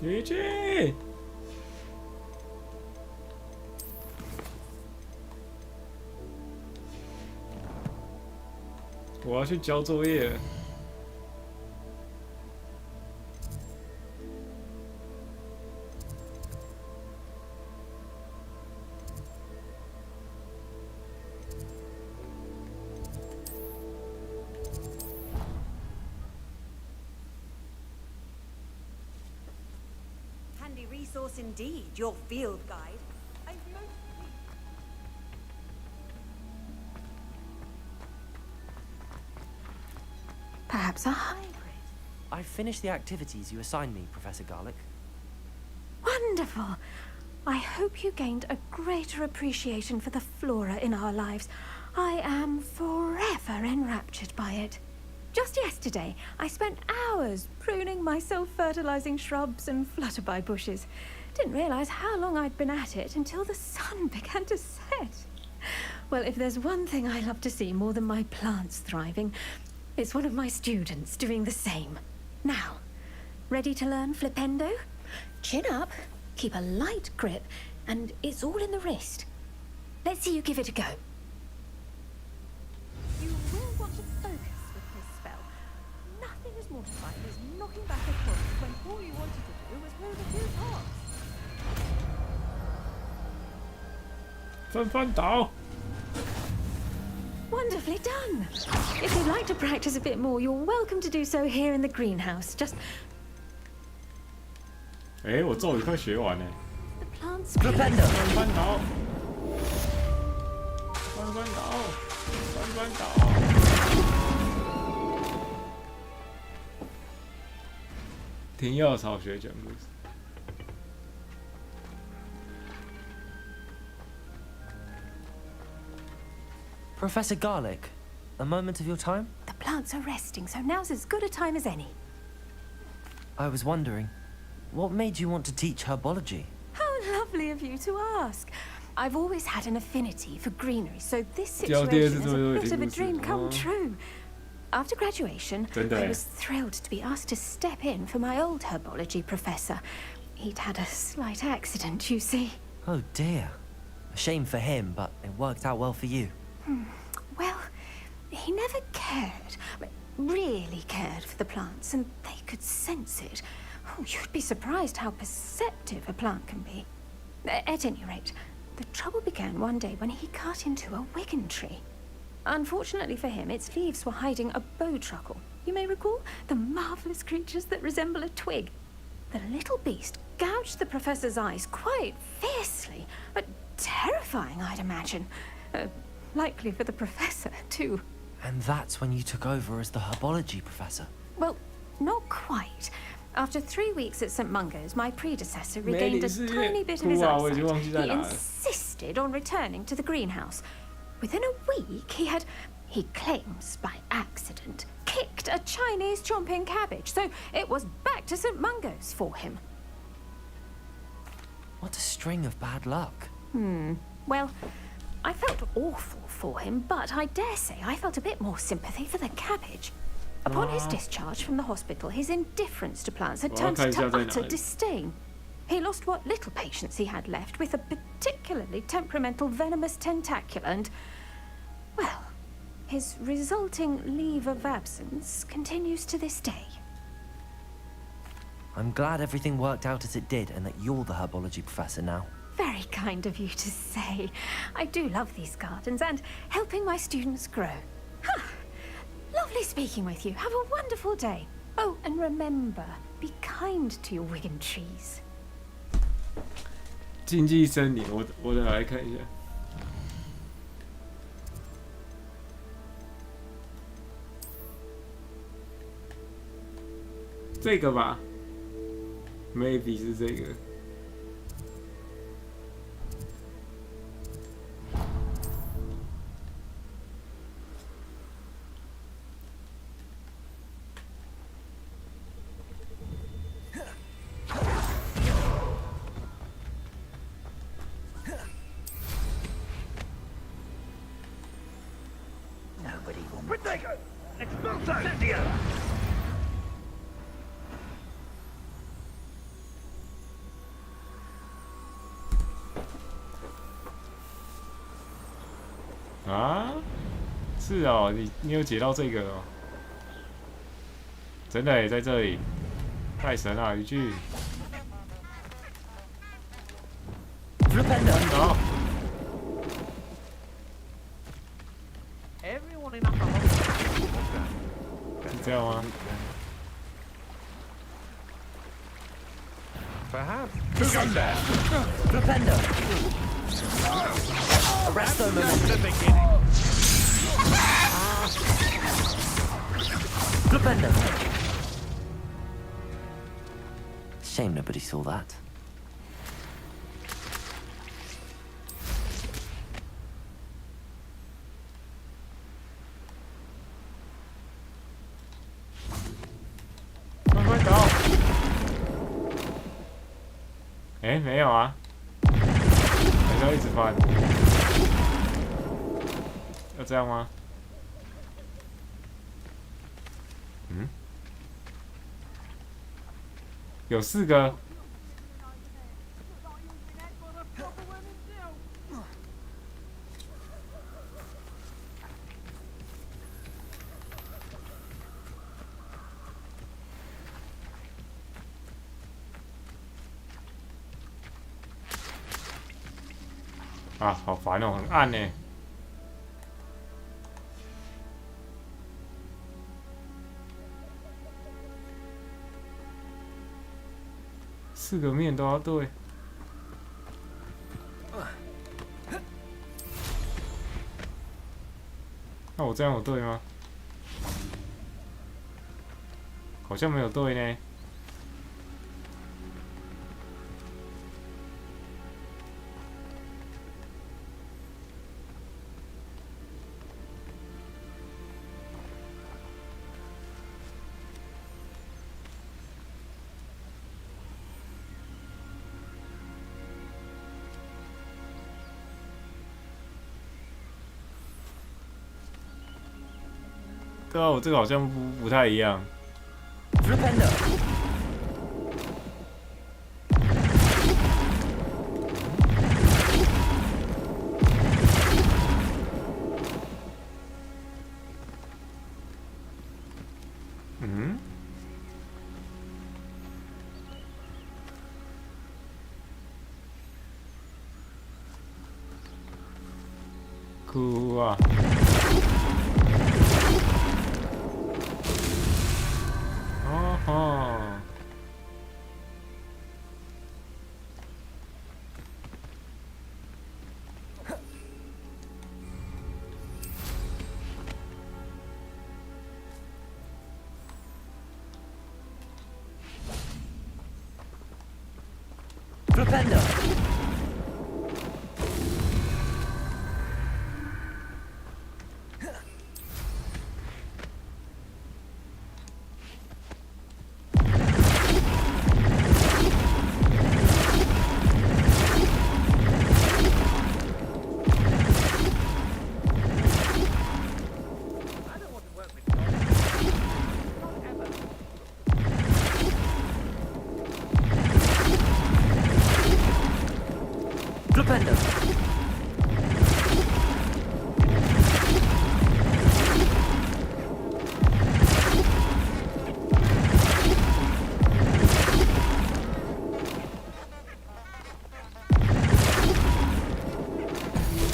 GG！ 我要去交作业了。Handy resource indeed, your field guide. Perhaps a hybrid. I finished the activities you assigned me, Professor Garlick. Wonderful. I hope you gained a greater appreciation for the flora in our lives. I am forever enraptured by it. Just yesterday, I spent hours pruning my self-fertilizing shrubs and flutterby bushes. Didn't realize how long I'd been at it until the sun began to set. Well, if there's one thing I love to see more than my plants thriving, it's one of my students doing the same. Now, ready to learn flipendo? Chin up, keep a light grip, and it's all in the wrist. Let's see you give it a go. You will want to focus with this spell. Nothing as mortifying as knocking back a point when all you wanted to do was move a few parts. 翻翻倒。 Wonderfully done. If you'd like to practice a bit more, you're welcome to do so here in the greenhouse. Just... 哎，我咒语快学完了。 The plants... 翻翻倒。翻翻倒。翻翻倒。听药草学讲故事。 Professor Garlick, a moment of your time? The plants are resting, so now's as good a time as any. I was wondering, what made you want to teach herbology? How lovely of you to ask. I've always had an affinity for greenery, so this situation is a bit of a dream come true. After graduation, I was thrilled to be asked to step in for my old herbology professor. He'd had a slight accident, you see. Oh dear. A shame for him, but it worked out well for you. Well, he never cared, really cared for the plants, and they could sense it. Oh, you'd be surprised how perceptive a plant can be. At any rate, the trouble began one day when he cut into a wigan tree. Unfortunately for him, its leaves were hiding a bowtruckle. You may recall the marvelous creatures that resemble a twig. The little beast gouged the professor's eyes quite fiercely, but terrifying, I'd imagine. Likely for the professor, too. And that's when you took over as the herbology professor? Well, not quite. After 3 weeks at St. Mungo's, my predecessor regained a tiny bit of his eyesight. He insisted on returning to the greenhouse. Within a week, he claims by accident, kicked a Chinese chomping cabbage, so it was back to St. Mungo's for him. What a string of bad luck. Well, I felt awful for him, but I dare say I felt a bit more sympathy for the cabbage. Upon his discharge from the hospital, his indifference to plants had turned to utter disdain. He lost what little patience he had left with a particularly temperamental venomous tentacula and, well, his resulting leave of absence continues to this day. I'm glad everything worked out as it did and that you're the herbology professor now. Very kind of you to say. I do love these gardens and helping my students grow. Lovely speaking with you. Have a wonderful day. Oh, and remember, be kind to your Wigan trees. 禁忌森林，我的来看一下。这个吧 ，maybe 是这个。啊，是哦，你有解到这个哦，真的也在这里，太神了！一句，好，是这样吗？ Flipendo! Arresto Flipendo! Shame nobody saw that. Ê, 没有啊，还是要一直翻？要这样吗？嗯？有4个。啊，好烦哦，很暗呢。4个面都要对。那我这样有对吗？好像没有对呢。 对啊，我这个好像不太一样。Flipendo! Mm-hmm. 酷啊！哦吼！Flipendo! Flipendo!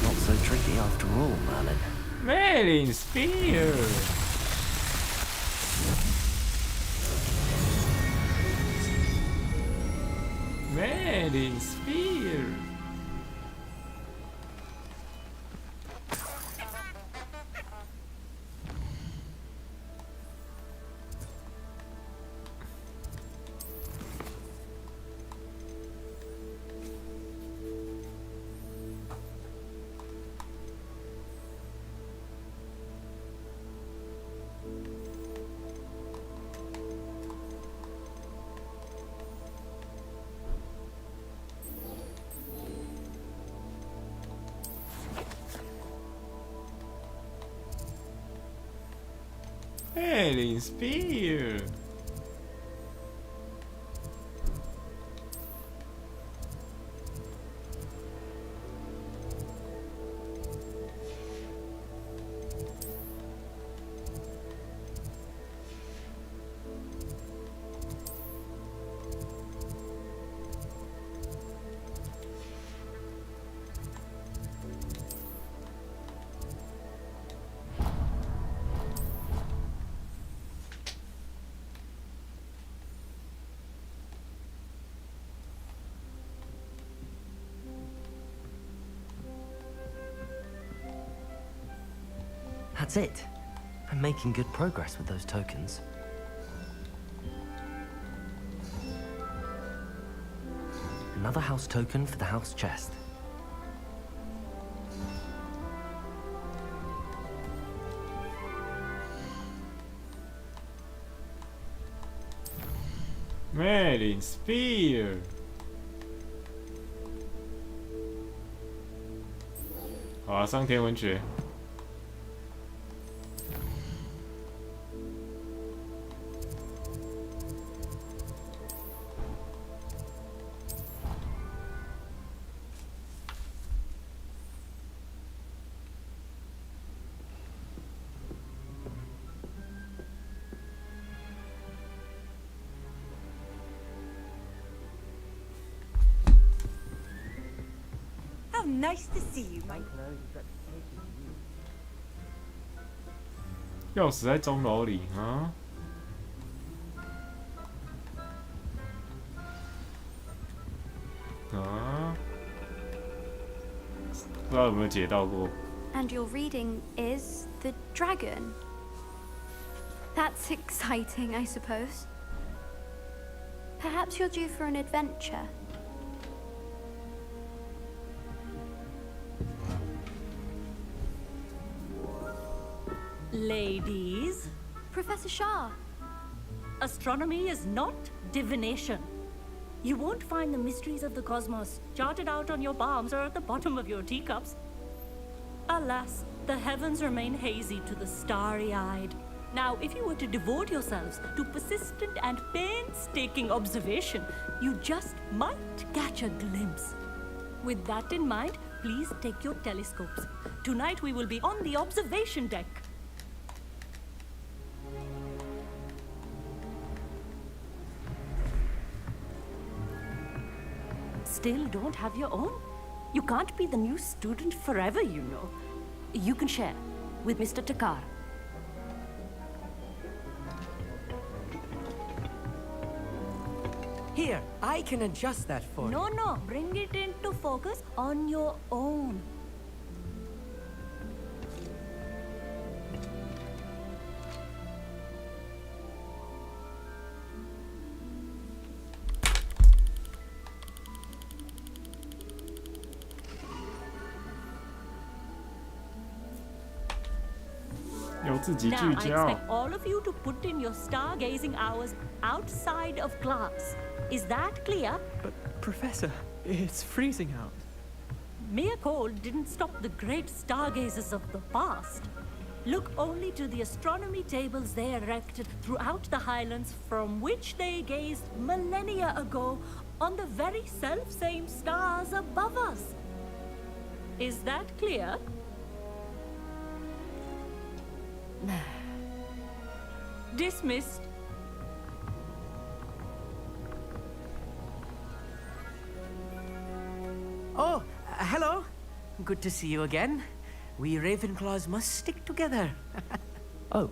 Not so tricky after all, Merlin. Merlin Spear。Merlin Spear。Merlin Spear。That's it. I'm making good progress with those tokens. Another house token for the house chest. Merlin Spear。好啊，上天文学。How nice to see you, my 钥匙在钟楼里啊。啊，不知道有没有解到过。And your reading is the dragon. That's exciting, I suppose. Perhaps you're due for an adventure. Ladies, Professor Shah. astronomy is not divination. You won't find the mysteries of the cosmos charted out on your palms or at the bottom of your teacups. Alas, the heavens remain hazy to the starry-eyed. Now, if you were to devote yourselves to persistent and painstaking observation, you just might catch a glimpse. With that in mind, please take your telescopes. Tonight we will be on the observation deck. Still don't have your own? You can't be the new student forever, you know. You can share with Mr. Takar. Here, I can adjust that for you. No, bring it into focus on your own. Now, I expect all of you to put in your stargazing hours outside of class. Is that clear? But, Professor, it's freezing out. Mere cold didn't stop the great stargazers of the past. Look only to the astronomy tables they erected throughout the highlands from which they gazed millennia ago on the very self-same stars above us. Is that clear? Dismissed. Oh, hello. Good to see you again. We Ravenclaws must stick together. Oh,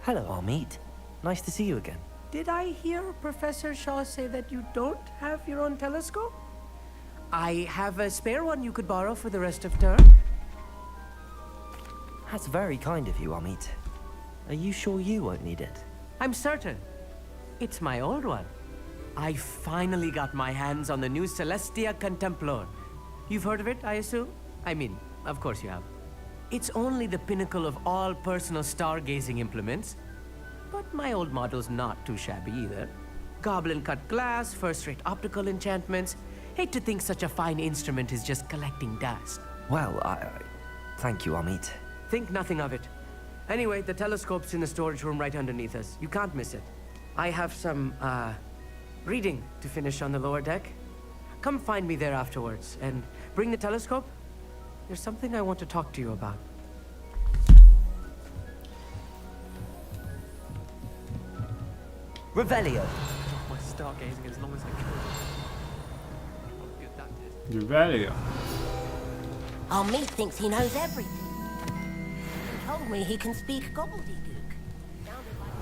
hello, Armeet. Nice to see you again. Did I hear Professor Shaw say that you don't have your own telescope? I have a spare one you could borrow for the rest of term. That's very kind of you, Amit. Are you sure you won't need it? I'm certain. It's my old one. I finally got my hands on the new Celestia Contemplor. You've heard of it, I assume? I mean, of course you have. It's only the pinnacle of all personal stargazing implements. But my old model's not too shabby either. Goblin-cut glass, first-rate optical enchantments. Hate to think such a fine instrument is just collecting dust. Well, thank you, Amit. Think nothing of it. Anyway, the telescope's in the storage room right underneath us. You can't miss it. I have some, reading to finish on the lower deck. Come find me there afterwards, and bring the telescope. There's something I want to talk to you about. Revelio. My stargazing as long as I could. How good that did. You ready? Amit thinks he knows everything. He told me he can speak gobbledygook. Sounded like...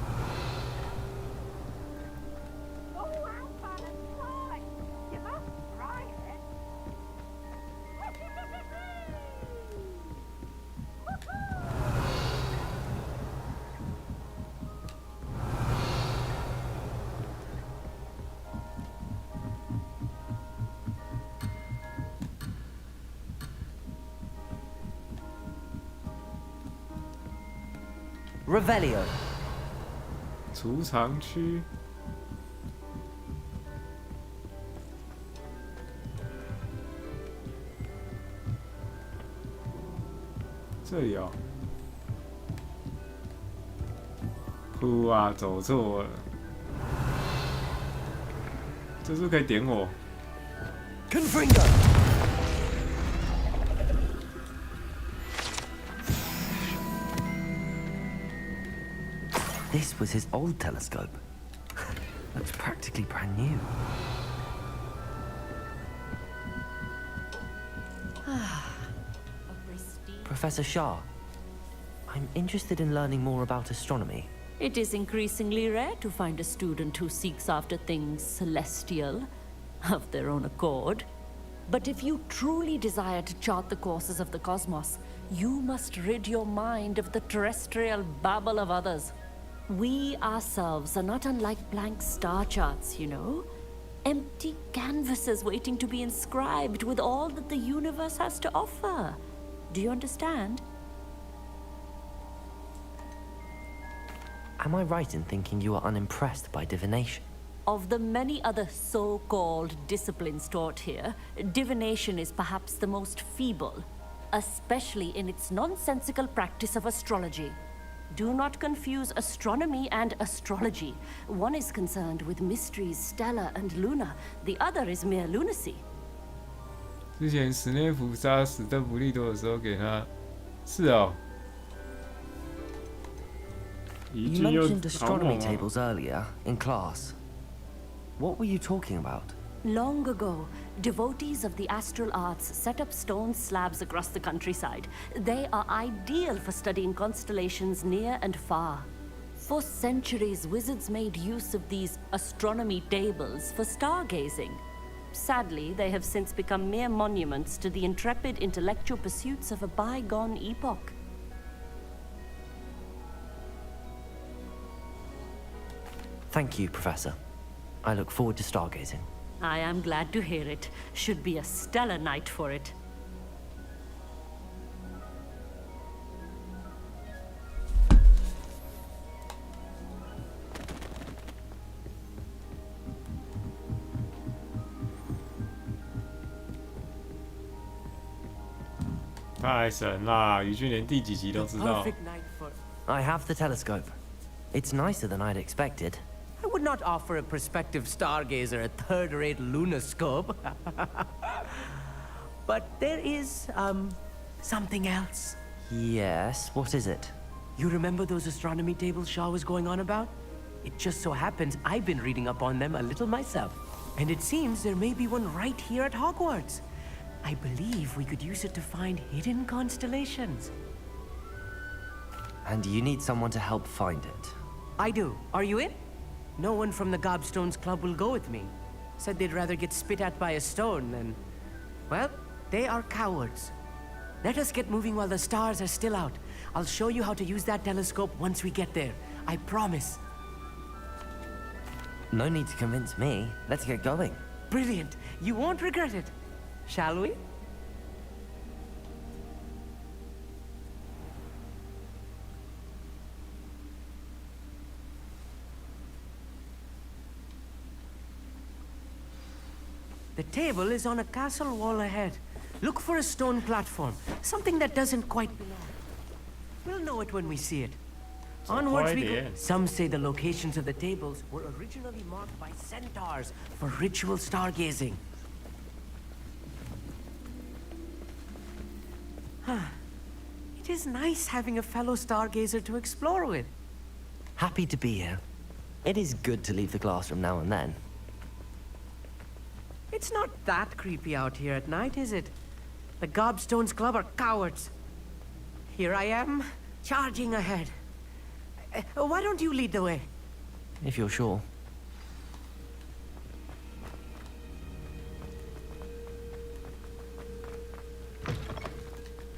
Oh, how fun and fly! You must try it. Revelio. 储藏区。这里哦。噗啊，走错了。这是不是可以点我？ Confringo. This was his old telescope. Looks practically brand new. Professor Shah, I'm interested in learning more about astronomy. It is increasingly rare to find a student who seeks after things celestial, of their own accord. But if you truly desire to chart the courses of the cosmos, you must rid your mind of the terrestrial babble of others. We ourselves are not unlike blank star charts, you know. Empty canvases waiting to be inscribed with all that the universe has to offer. Do you understand? Am I right in thinking you are unimpressed by divination? Of the many other so-called disciplines taught here, divination is perhaps the most feeble, especially in its nonsensical practice of astrology. Do not confuse astronomy and astrology. One is concerned with mysteries stellar and lunar, the other is mere lunacy. 之前史内普杀死邓布利多的时候给他，是哦。 You mentioned astronomy tables earlier, in class. What were you talking about? Long ago, devotees of the astral arts set up stone slabs across the countryside. They are ideal for studying constellations near and far. For centuries, wizards made use of these astronomy tables for stargazing. Sadly, they have since become mere monuments to the intrepid intellectual pursuits of a bygone epoch. Thank you, Professor. I look forward to stargazing. I am glad to hear it. Should be a stellar night for it. "太神啦！宇俊连第几集都知道。 Perfect night for... I have the telescope. It's nicer than I'd expected. I would not offer a prospective stargazer a third-rate lunoscope. But there is, something else. Yes, what is it? You remember those astronomy tables Shaw was going on about? It just so happens I've been reading up on them a little myself. And it seems there may be one right here at Hogwarts. I believe we could use it to find hidden constellations. And you need someone to help find it. I do. Are you in? No one from the Gobstones Club will go with me. Said they'd rather get spit at by a stone than Well, they are cowards. Let us get moving while the stars are still out. I'll show you how to use that telescope once we get there. I promise. No need to convince me. Let's get going. Brilliant. You won't regret it. Shall we? The table is on a castle wall ahead. Look for a stone platform, something that doesn't quite belong. We'll know it when we see it. Onwards we go. Some say the locations of the tables were originally marked by centaurs for ritual stargazing. It is nice having a fellow stargazer to explore with. Happy to be here. It is good to leave the classroom now and then. It's not that creepy out here at night, is it? The Gobstones Club are cowards. Here I am, charging ahead. Why don't you lead the way? If you're sure.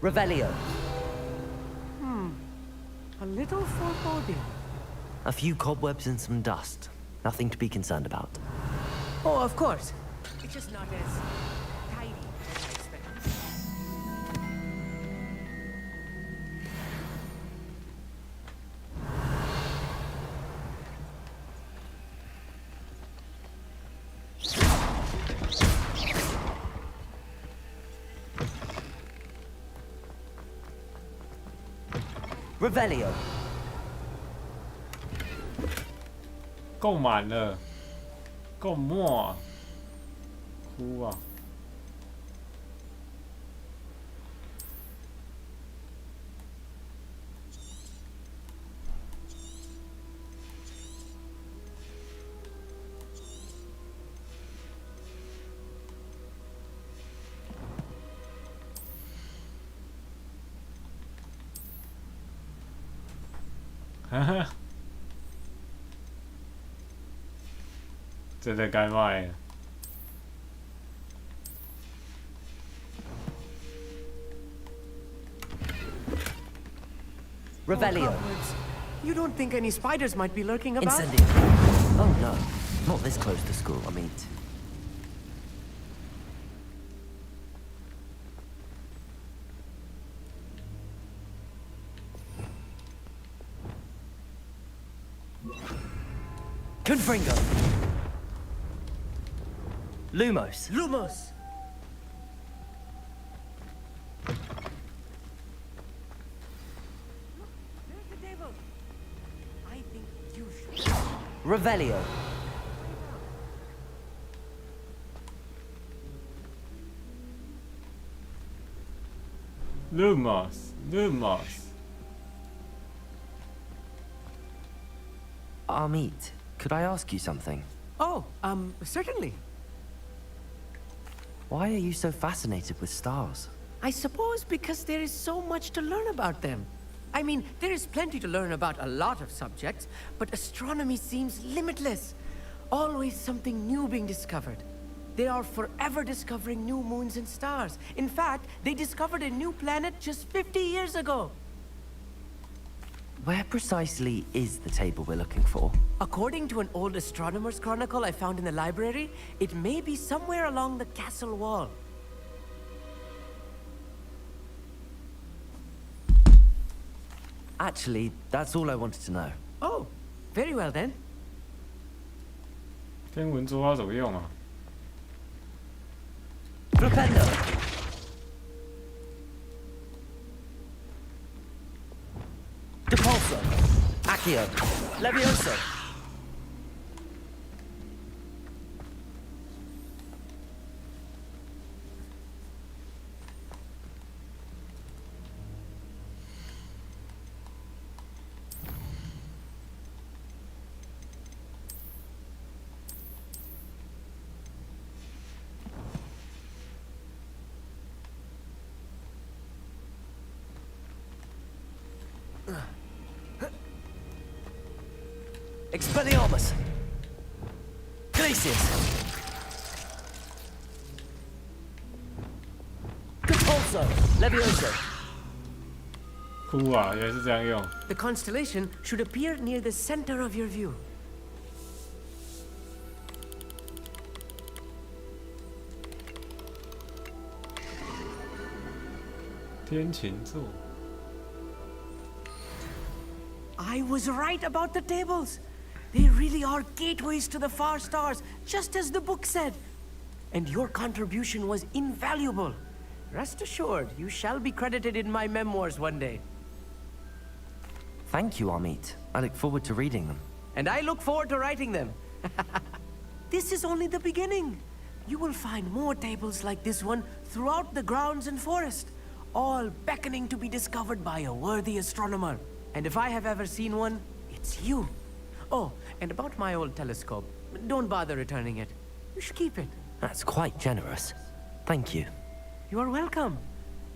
Revelio. A little foreboding. A few cobwebs and some dust. Nothing to be concerned about. Oh, of course. It's just not as tidy as I expected. Revelio. 够满了，够墨啊，哭啊！哈哈。真的该卖了。Revelio. You don't think any spiders might be lurking about? Incendio. Oh no, not this close to school, I mean. Confringo. Lumos. Lumos! There's the table. I think you should. Revelio. Lumos. Amit, could I ask you something? Oh, certainly. Why are you so fascinated with stars? I suppose because there is so much to learn about them. I mean, there is plenty to learn about a lot of subjects, but astronomy seems limitless. Always something new being discovered. They are forever discovering new moons and stars. In fact, they discovered a new planet just 50 years ago. Where precisely is the table we're looking for? According to an old astronomer's chronicle I found in the library, it may be somewhere along the castle wall. Actually, that's all I wanted to know. Oh, very well then. 天文桌要怎么用啊？ Flipendo. Depulso. Accio. Levioso. Expelliarmus! Glacius! Levioso. 哭啊，原来是这样用。 The constellation should appear near the center of your view. 天琴座。 I was right about the tables. They really are gateways to the far stars, just as the book said. And your contribution was invaluable. Rest assured, you shall be credited in my memoirs one day. Thank you, Amit. I look forward to reading them. And I look forward to writing them. This is only the beginning. You will find more tables like this one throughout the grounds and forest, all beckoning to be discovered by a worthy astronomer. And if I have ever seen one, it's you. Oh, and about my old telescope, don't bother returning it. You should keep it. That's quite generous. Thank you. You are welcome.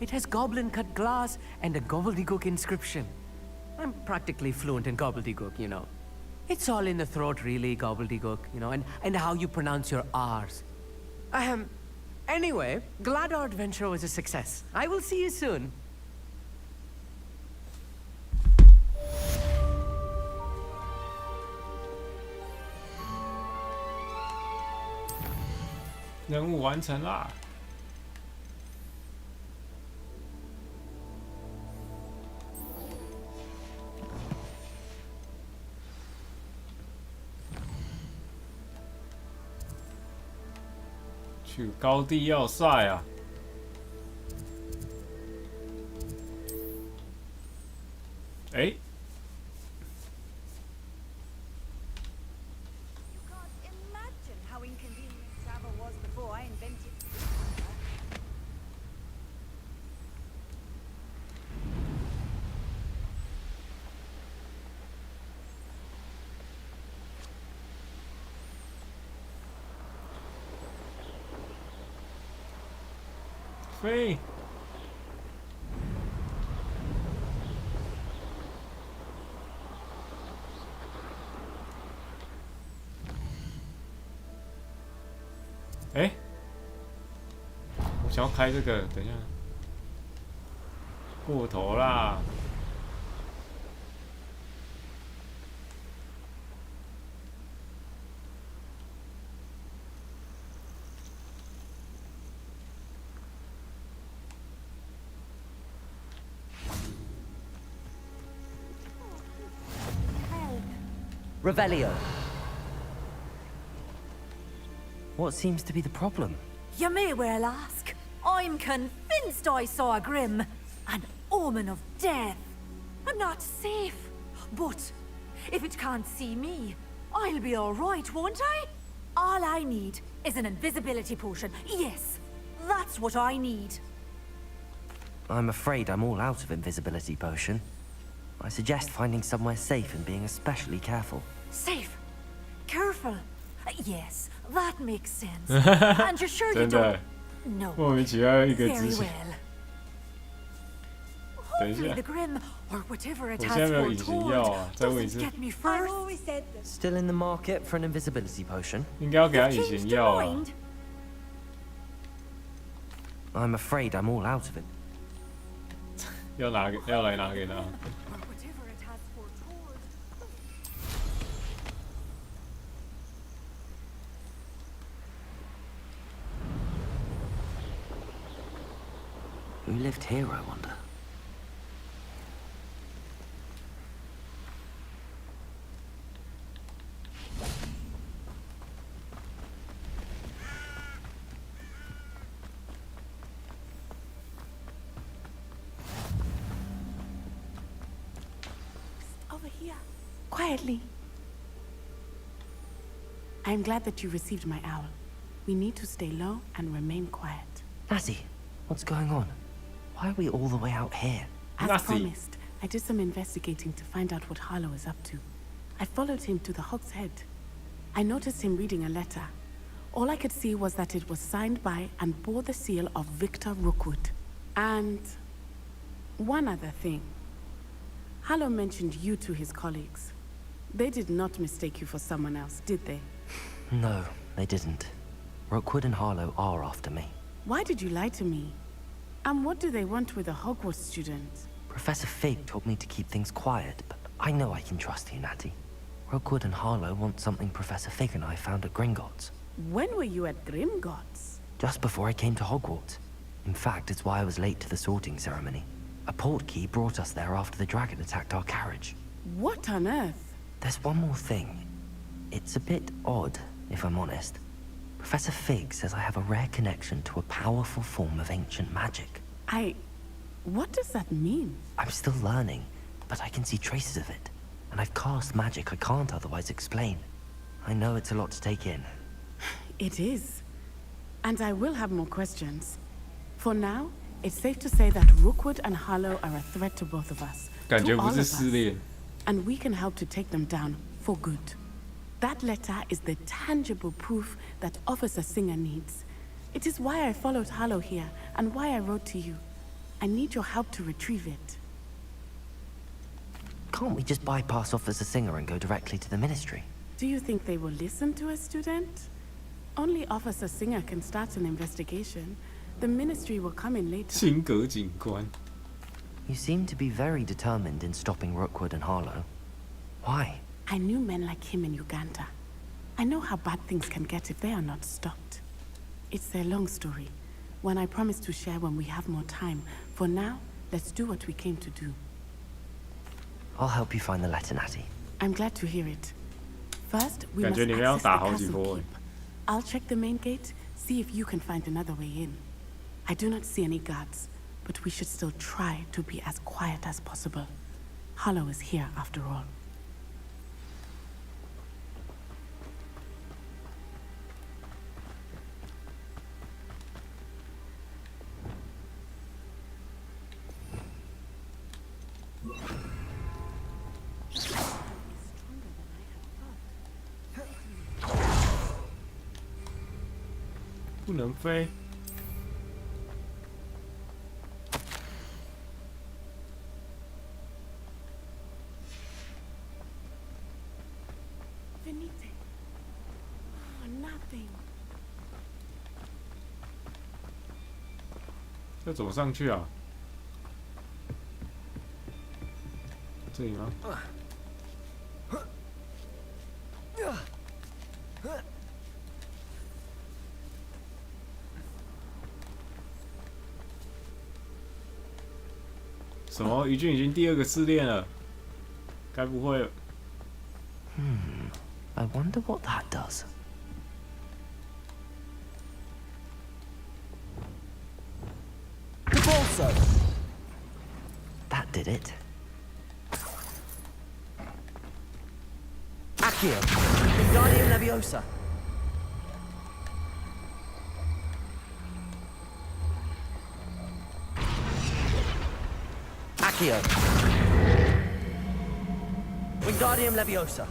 It has goblin-cut glass and a gobbledygook inscription. I'm practically fluent in gobbledygook, you know. It's all in the throat, really, gobbledygook, you know, and how you pronounce your R's. Anyway, glad our adventure was a success. I will see you soon. 任务完成啦！去高地要塞啊！哎。 飞！哎，我想要开这个，等一下，过头啦！Revelio. What seems to be the problem? You may well ask. I'm convinced I saw a Grim, an omen of death. I'm not safe, but if it can't see me, I'll be all right, won't I? All I need is an invisibility potion. Yes, that's what I need. I'm afraid I'm all out of invisibility potion. I suggest finding somewhere safe and being especially careful. Safe? Careful? Yes, that makes sense. And you're sure you don't? No. 莫名其妙一个 Very 之前。 well. 等一 Hopefully 下 the，Grim, or whatever it 我 has 现在没有隐形药 foretold, 啊，再问一 doesn't 次， get me I've first. always said this. Still in the market for an invisibility potion? 应该要给他隐 Changed 形 your 药啊。 mind? I'm afraid I'm all out of it. 要来拿给他。 Or whatever it has foretold. Who lived here, I wonder? Over here. Quietly. I'm glad that you received my owl. We need to stay low and remain quiet. Nazzy, what's going on? Why are we all the way out here? As Nothing. promised, I did some investigating to find out what Harlow is up to. I followed him to the Hog's Head. I noticed him reading a letter. All I could see was that it was signed by and bore the seal of Victor Rookwood. And one other thing. Harlow mentioned you to his colleagues. They did not mistake you for someone else, did they? No, they didn't. Rookwood and Harlow are after me. Why did you lie to me? And what do they want with a Hogwarts student? Professor Fig told me to keep things quiet, but I know I can trust you, Natty. Rookwood and Harlow want something Professor Fig and I found at Gringotts. When were you at Gringotts? Just before I came to Hogwarts. In fact, it's why I was late to the sorting ceremony. A portkey brought us there after the dragon attacked our carriage. What on earth? There's one more thing. It's a bit odd, if I'm honest. Professor Fig says I have a rare connection to a powerful form of ancient magic. What does that mean? I'm still learning, but I can see traces of it. And I've cast magic I can't otherwise explain. I know it's a lot to take in. It is. And I will have more questions. For now, it's safe to say that Rookwood and Harlow are a threat to both of us. 感觉 To 不 all 是 of 失 us. 恋。 And we can help to take them down for good. That letter is the tangible proof that Officer Singer needs. It is why I followed Harlow here and why I wrote to you. I need your help to retrieve it. Can't we just bypass Officer Singer and go directly to the Ministry? Do you think they will listen to a student? Only Officer Singer can start an investigation. The Ministry will come in later. 性格警官。 You seem to be very determined in stopping Rookwood and Harlow. Why? I knew men like him in Uganda. I know how bad things can get if they are not stopped. It's a long story, one I promise to share when we have more time. For now, let's do what we came to do. I'll help you find the letter, Natty. I'm glad to hear it. First, we 感 must 觉你们要 access 打 the 好几 castle 波 keep. I'll check the main gate, see if you can find another way in. I do not see any guards, but we should still try to be as quiet as possible. Harlow is here after all. .不能飞。 Venite. Oh, nothing. 要怎么上去啊？这里吗？什么？于俊已经第2个试炼了，该不会？ I wonder what that does. That did it. Accio. Wingardium Leviosa. Accio. Wingardium Leviosa.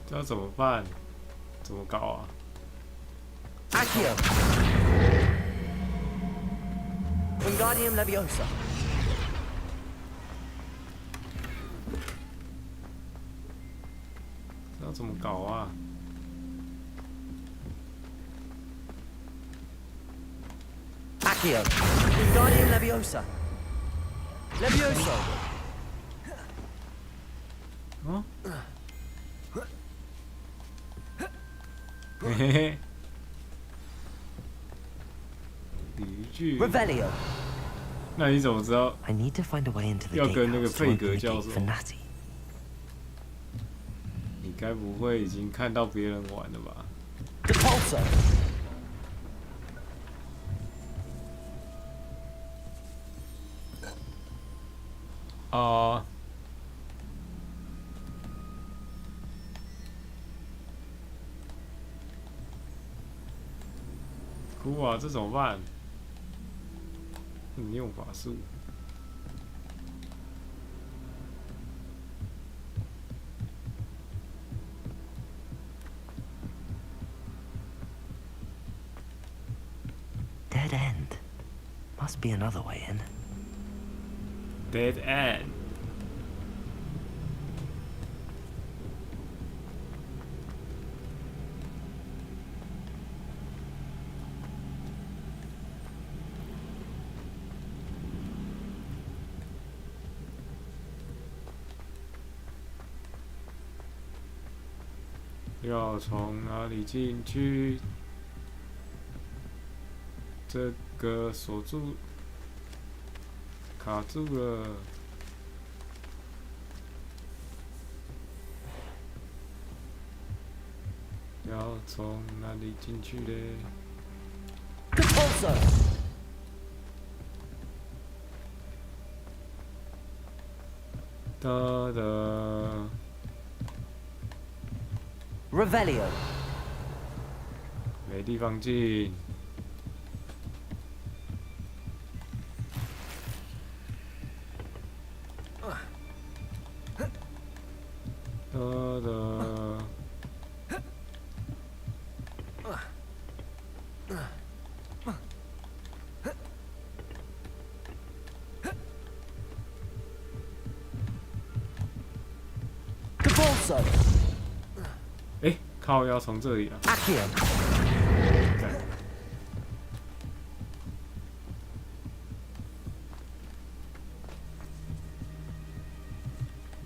这要怎么办？怎么搞啊？ Accio. Wingardium Leviosa. 这要怎么搞啊？ Accio. Wingardium Leviosa. Levioso. 哦，嘿嘿嘿，语句。 Revelio. 那你怎么知道 I need to find a way into the 要跟那个 gatehouse to 费 open 格 the 教 gate 授 for Natty. 你该不会已经看到别人玩了吧？ Depulso. 啊、哭啊，这怎么办？你用法术。 Dead end. Must be another way in. Dead end。要从哪里进去？这个锁住，卡住了。要从哪里进去嘞？ Compulso! 哒哒， Revelio! 没地方进。哒哒。 Compulso! 哎，靠，要从这里啊！ Accio!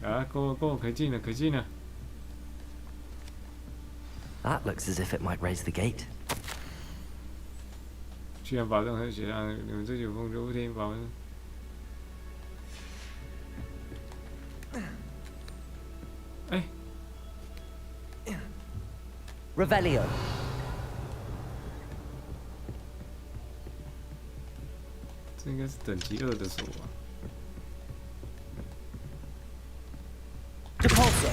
啊，够，可以进了，可以进了。 That looks as if it might raise the gate. 居然把任何血量，你们这酒疯就不听保温。哎， Revelio! 这应该是等级2的锁吧？ Compulso!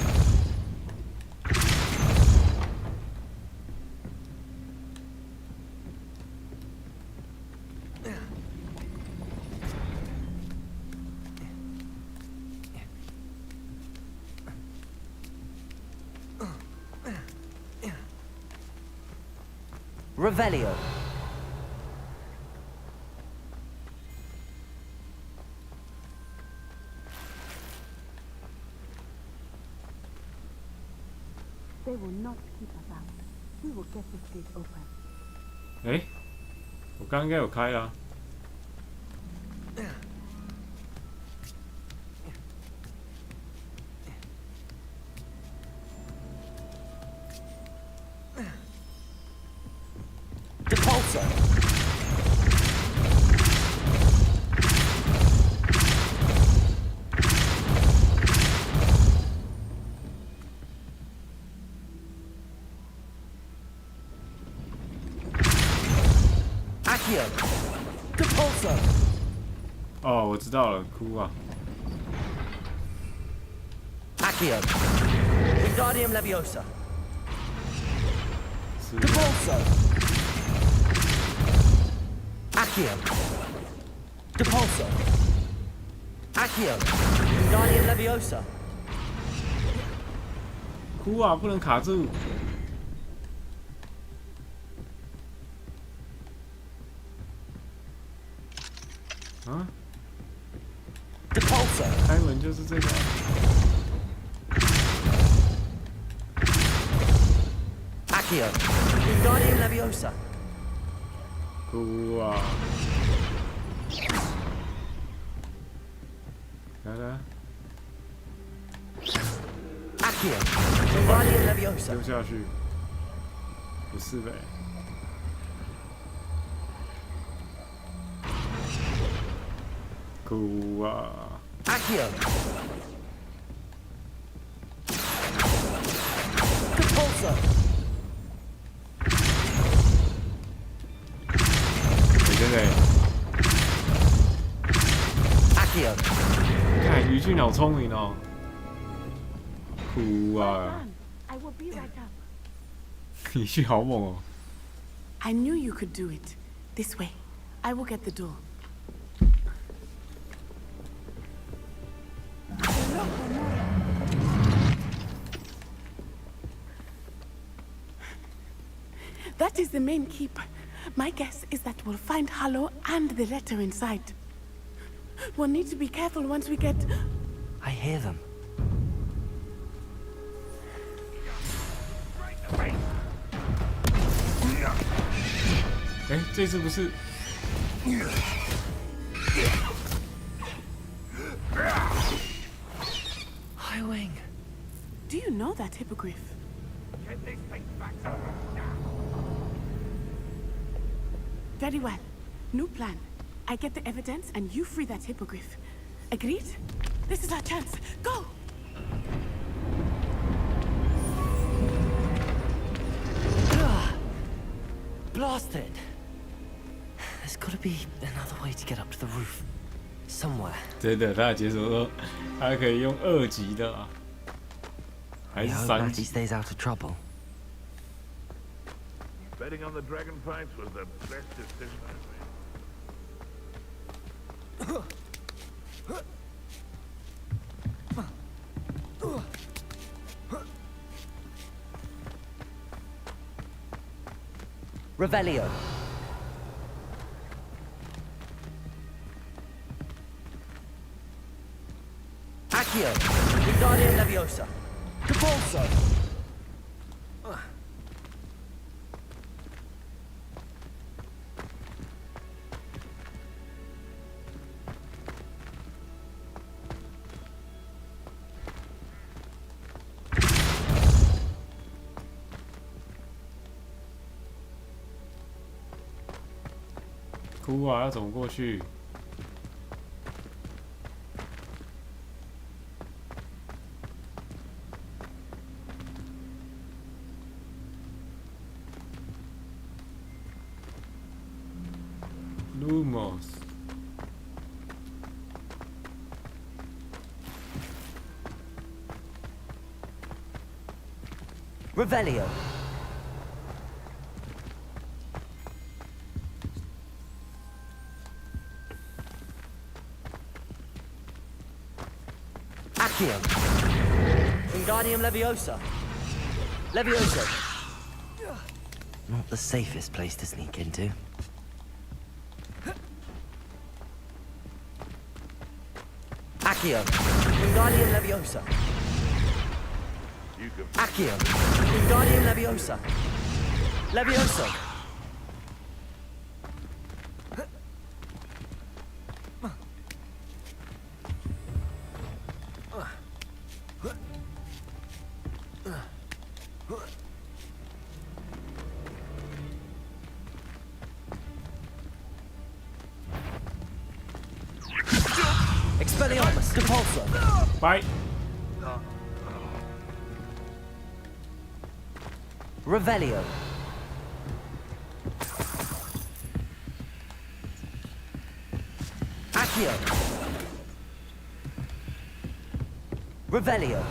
Revelio! They will not keep us out. We will get this gate open. 哎，我刚刚应该有开啊。 Compulso! Accio! Compulso! 哦，我知道了，哭啊！ Accio! Wingardium Leviosa! 是 Compulso! Accio! Compulso! Accio! Wingardium Leviosa! 哭啊，不能卡住。啊， Compulso! 开门就是这个啊。 Accio! Wingardium Leviosa! 哭啊！来来， Accio! Wingardium Leviosa! 丢下去。不是呗？哭啊！ Accio! Compulso! 真的， Accio! 看于俊好聪明哦。哭啊！ I will be right up. 于俊好猛哦。 I knew you could do it. This way. I will get the door. That is the main keep. My guess is that we'll find Harlow and the letter inside. We'll need to be careful once we get... I hear them. 哎，这次不是 Highwing. Do you know that hippogriff? Very well. New plan. I get the evidence and you free that hippogriff. Agreed? This is our chance. Go! Blasted! There's gotta be another way to get up to the roof. Somewhere. 真的，他解锁说还可以用2级的、啊，还 I 是 hope 3 Matty 级？ stays out of trouble. Betting on the dragon fights was the best decision I made. Revelio. Accio. Wingardium Leviosa. Capolso. 哭啊！要怎么过去？ Lumos. Revelio. Accio. Wingardium Leviosa. Levioso. Not the safest place to sneak into. Accio. Wingardium Leviosa. You can Accio. Wingardium Leviosa. Levioso. Expelliarmus. Depulso. Bye. Revelio. Accio. Revelio.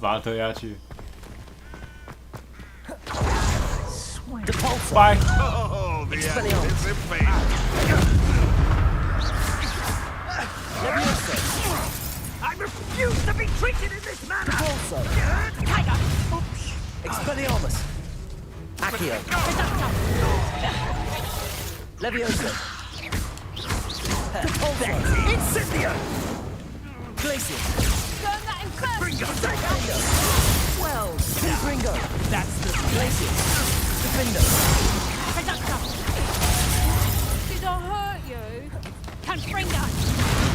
把他推下去。 Depulso. Bye. Oh, the Expelliarmus. Levioso. I refuse to be treated in this manner! Depulso. Expelliarmus. Accio. Levioso. Depulso. Incendio! Glacius. Burn that in first! Well, Confringo. That's the Glacius. Defender. Did I hurt you? Confringo!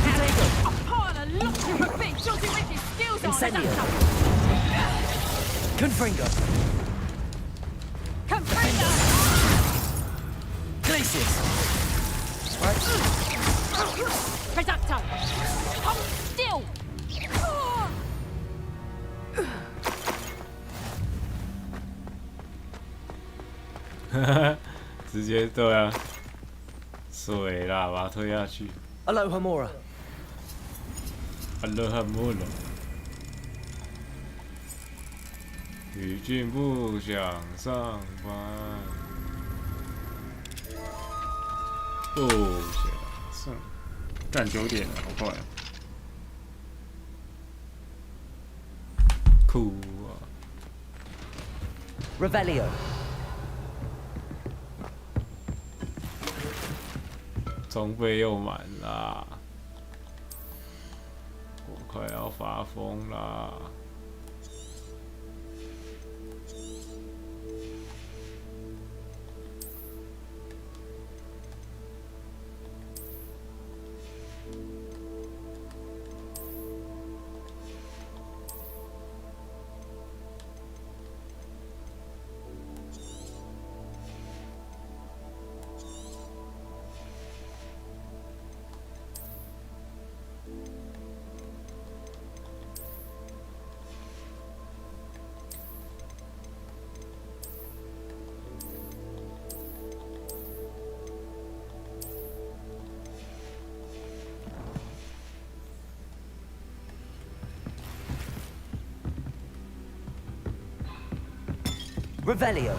Potato. A pile of lots of big Josie Rich's skills on Incendio. Confringo. Confringo! Glacius. Reducto! Hold still! 直接对啊，水啦，把他推下去。 Aloha Mora. Aloha Mora。雨俊不想上班，不想上，干9点了，好快啊！哭啊！ Revelio. 装备又满啦，我快要发疯啦！ Revelio.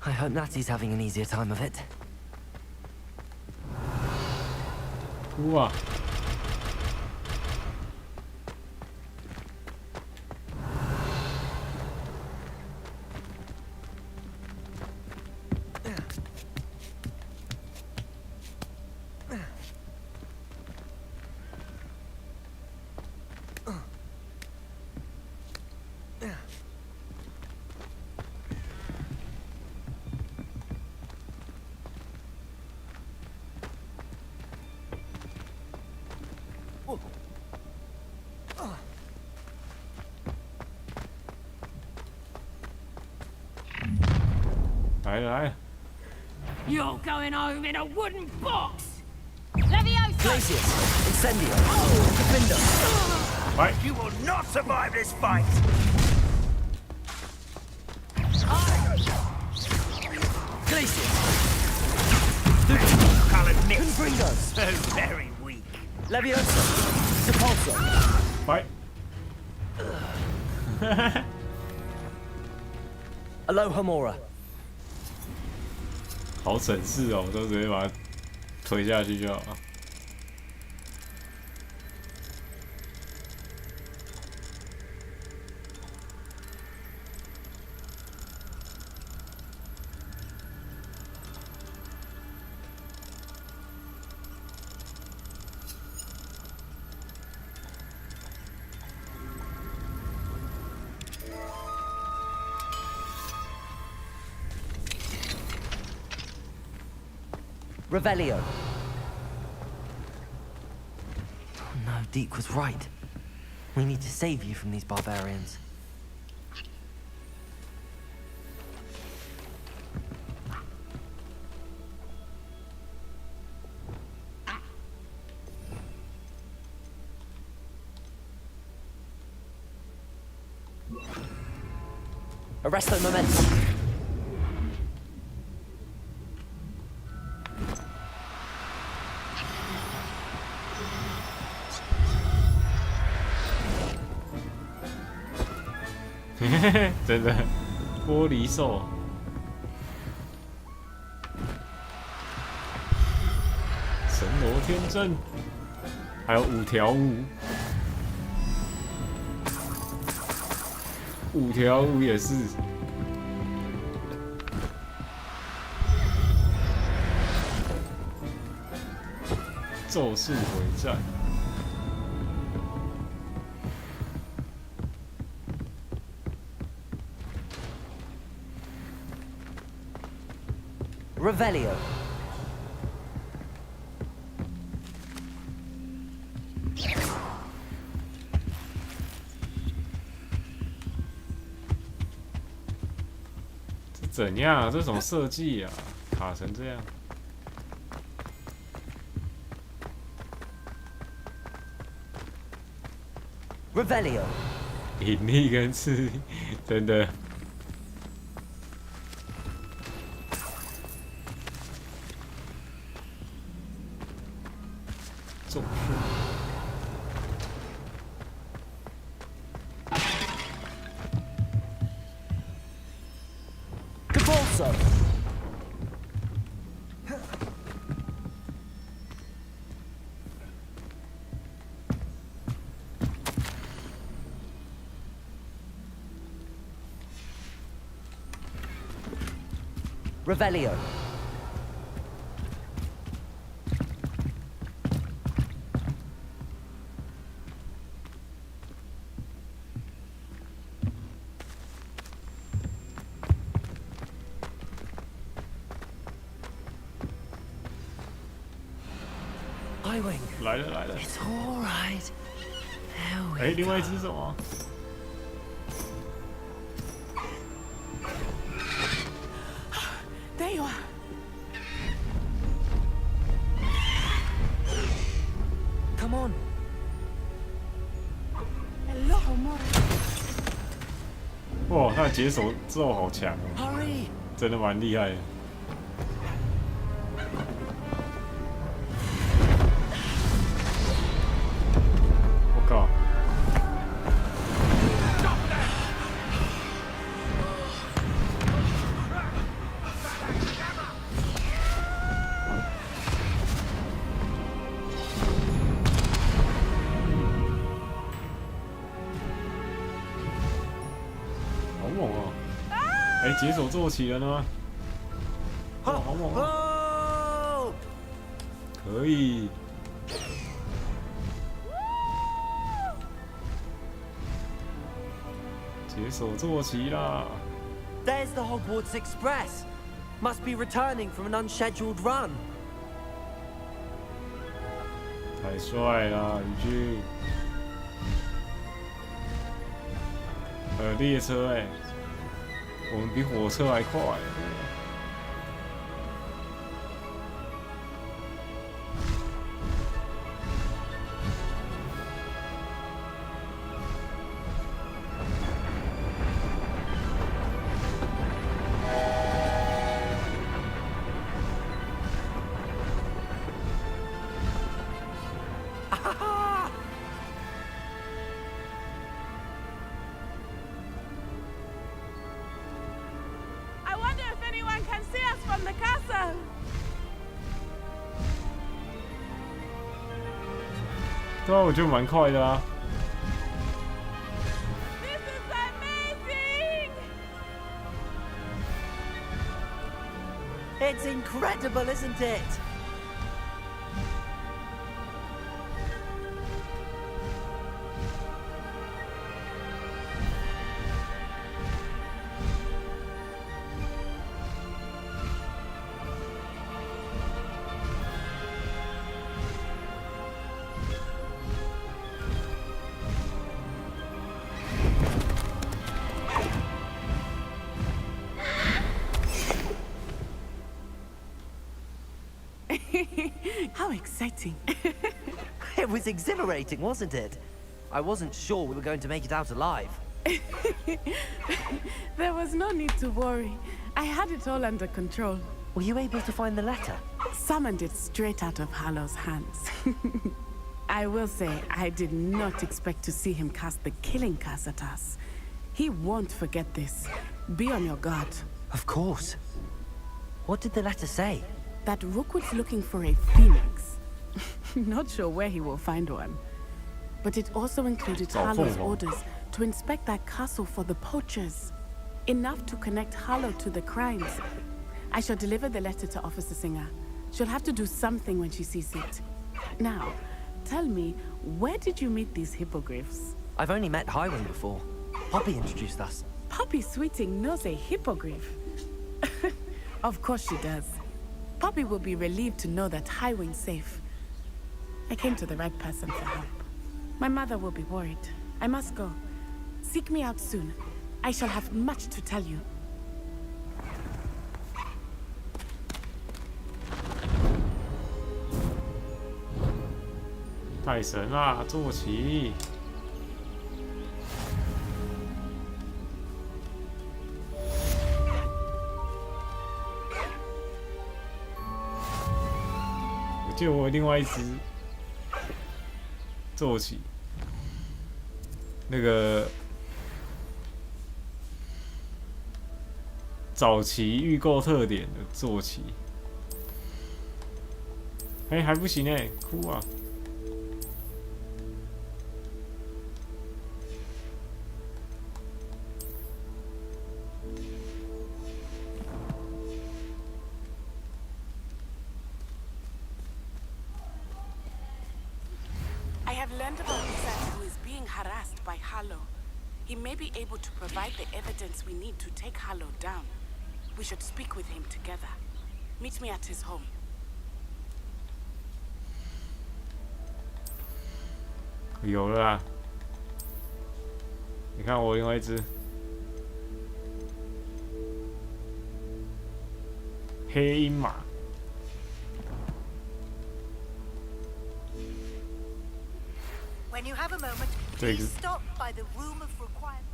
I hope Natty's having an easier time of it. 哇！来了来了！ You're going home in a wooden box! Glacius, Incendio, Defender. 来， You will not survive this fight! Glacius, I'll admit, Confringo, so very weak. Leviosa, Sepulso. 来。 Alohomora. 好省事哦，都直接把它推下去就好了。Revelio. Oh no, Deke was right. We need to save you from these barbarians. Arresto momentum. 真的，玻璃兽，神罗天阵，还有5条悟，5条悟也是。咒术回战。 Revelio.这怎样啊？这种设计啊，卡成这样。 Revelio. 引力跟刺力，真的。 咒术。Capulso. Revelio. Highwing. 来了来了。 It's all right. There we 哎，另外一只是什么？ There you are. Come on. Hello, more. 解锁咒好强哦， Hurry! 真的蛮厉害的。我靠！好猛哦！哎，解锁做起了呢？哦，好猛哦！可以。解锁坐骑啦！ There's the Hogwarts Express. Must be returning from an unscheduled run. 太帅了，宇君！列车哎，我们比火车还快。I wonder if anyone can see us from the castle. 对啊，我觉得蛮快的啊。 This is amazing! It's incredible, isn't it? How exciting. It was exhilarating, wasn't it? I wasn't sure we were going to make it out alive. There was no need to worry. I had it all under control. Were you able to find the letter? Summoned it straight out of Hallow's hands. I will say, I did not expect to see him cast the killing curse at us. He won't forget this. Be on your guard. Of course. What did the letter say? That Rookwood's looking for a phoenix. Not sure where he will find one. But it also included Harlow's orders to inspect that castle for the poachers. Enough to connect Harlow to the crimes. I shall deliver the letter to Officer Singer. She'll have to do something when she sees it. Now, tell me, where did you meet these hippogriffs? I've only met Highwing before. Poppy introduced us. Poppy Sweeting knows a hippogriff. Of course she does. Poppy will be relieved to know that Highwing's safe. I came to the right person for help. My mother will be worried. I must go. Seek me out soon. I shall have much to tell you. 太神啦！坐骑。我记得我有另外一只坐骑，那个早期预购特点的坐骑，哎，还不行哎，哭啊！ I have learned about Lizard, who is being harassed by Harlow. He may be able to provide the evidence we need to take Harlow down. We should speak with him together. Meet me at his home. 有了啦！你看我另外一只黑鹰马。 When you have a moment, please stop by the room of requirement.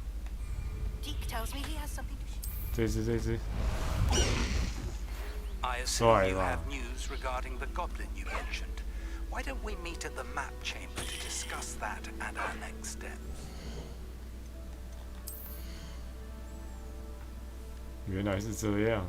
Deke tells me he has something to share. 这只， I assume you have news regarding the goblin you mentioned. Why don't we meet at the map chamber to discuss that and our next steps? 原来是这样。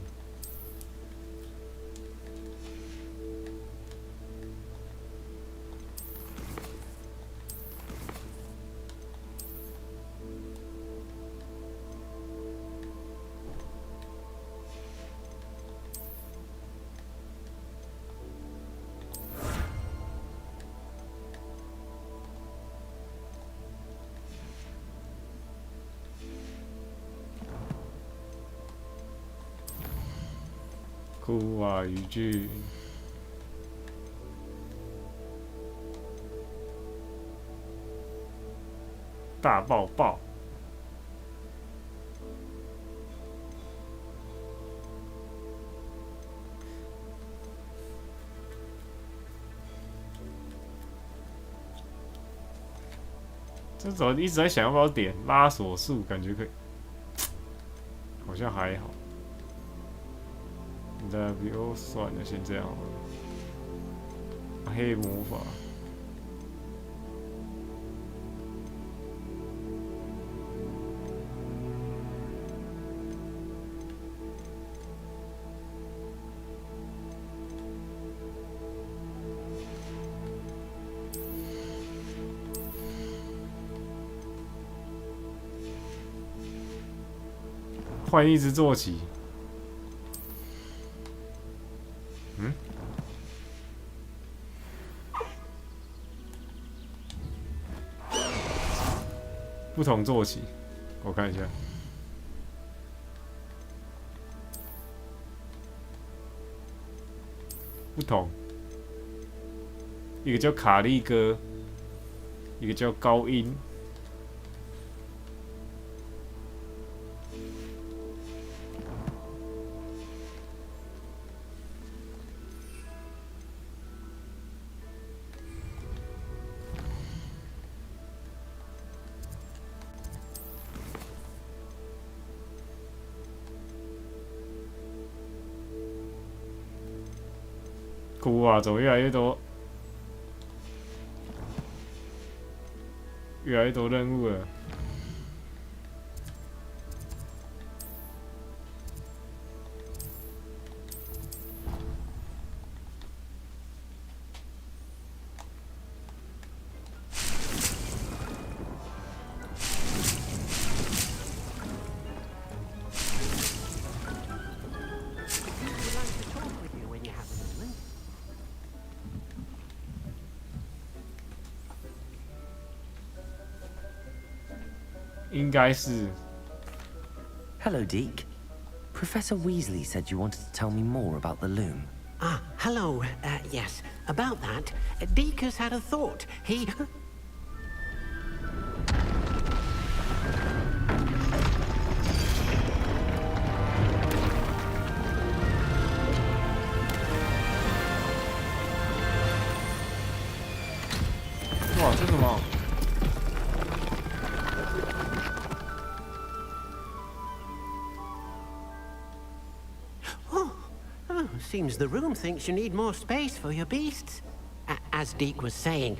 哭啊语句，大爆爆。这种一直在想要不要点拉锁术，感觉可以，好像还好。W 算了，先这样好了。黑魔法。换一只坐骑。嗯？不同坐骑，我看一下。不同，一个叫卡利哥，一个叫高音。哭啊！怎么越来越多任务了？应该是。Hello, Deke. Professor Weasley said you wanted to tell me more about the loom. Ah, hello. Yes, about that. Deke has had a thought. He...哇，这什么？ Seems the room thinks you need more space for your beasts. As Deke was saying,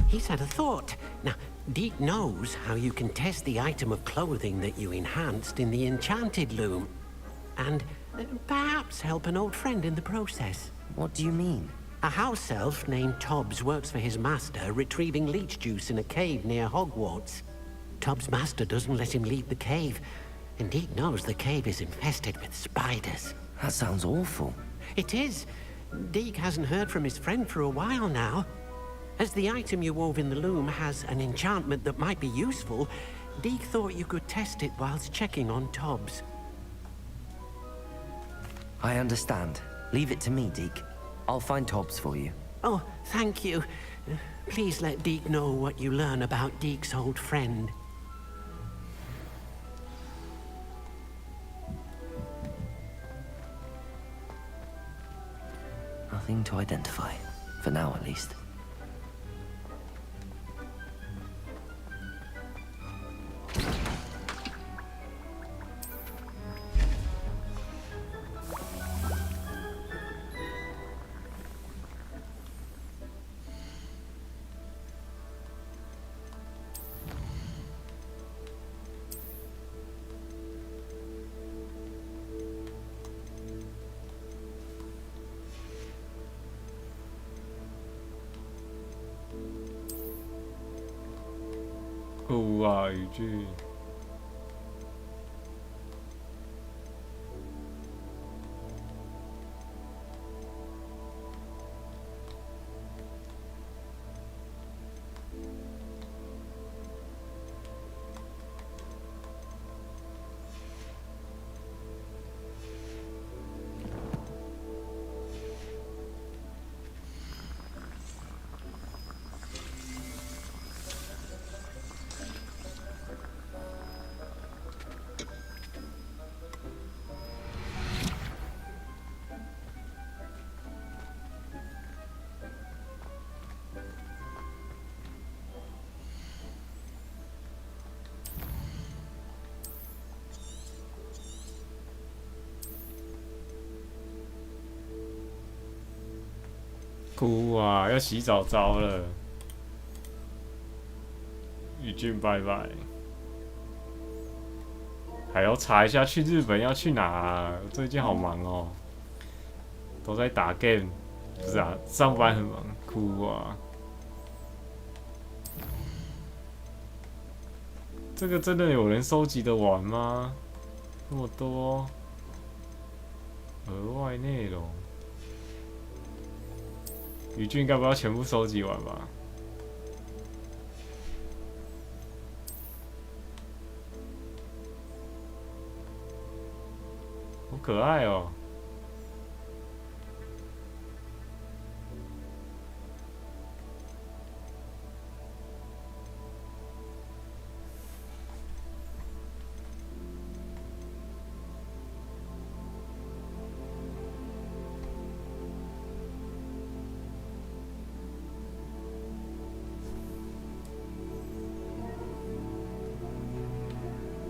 he's had a thought. Now, Deke knows how you can test the item of clothing that you enhanced in the enchanted loom. And perhaps help an old friend in the process. What do you mean? A house elf named Tobbs works for his master, retrieving leech juice in a cave near Hogwarts. Tobbs' master doesn't let him leave the cave, and Deke knows the cave is infested with spiders. That sounds awful. It is. Deke hasn't heard from his friend for a while now. As the item you wove in the loom has an enchantment that might be useful, Deke thought you could test it whilst checking on Tobbs. I understand. Leave it to me, Deke. I'll find Tobbs for you. Oh, thank you. Please let Deke know what you learn about Deke's old friend. Nothing to identify. For now, at least. 酷啊，语句。哭啊！要洗澡澡了，宇俊拜拜。还要查一下去日本要去哪、啊？最近好忙哦，都在打 game， 不是啊，上班很忙，哭啊！这个真的有人收集得完吗？这么多额外内容。宇俊该不要全部收集完吧？好可爱哦！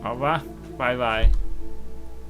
好吧，拜拜。